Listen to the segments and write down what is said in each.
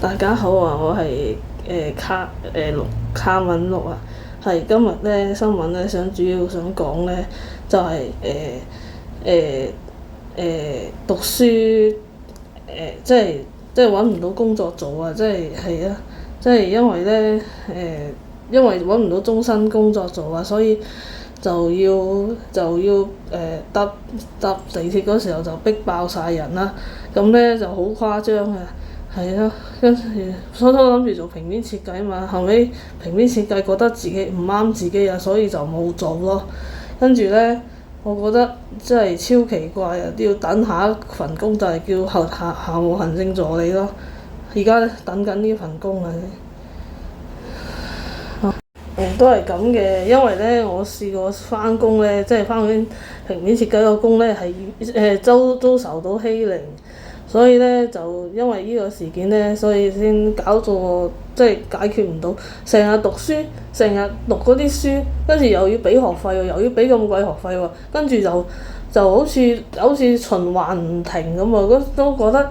大家好啊，我係卡敏祿啊，係今日咧新聞咧主要想講咧就係讀書即係揾唔到工作做啊，係啊，即係因為咧因為揾唔到終身工作做啊，所以就要搭地鐵嗰時候就逼爆晒人啦，咁咧就好誇張啊！係啊，跟住初初諗住做平面設計嘛，後尾平面設計覺得自己唔啱自己啊，所以就冇做咯。跟住呢，我覺得真係超奇怪啊！都要等下一份工就係叫校務行政助理咯。而家等緊呢份工啊！都係咁嘅，因為呢，我試過翻工呢，即係翻嗰啲平面設計個工呢，係遭受到欺凌。所以咧就因為呢個事件咧，所以先搞到我即係解決唔到，成日讀書，成日讀嗰啲書，跟住又要俾學費喎，又要俾咁貴學費喎，跟住就好似循環唔停咁啊！都覺得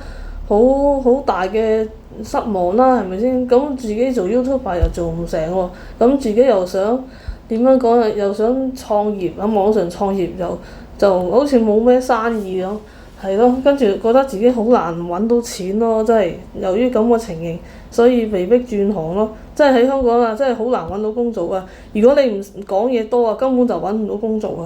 好大嘅失望啦，係咪先？咁自己做 YouTuber 又做唔成喎，咁自己又想點樣講啊？又想創業喺網上創業就好似冇咩生意咁。係咯，跟住覺得自己好難揾到錢咯，真係由於咁嘅情形，所以被逼轉行咯。真係喺香港啊，真係好難揾到工作啊！如果你唔講嘢多啊，根本就揾唔到工作啊！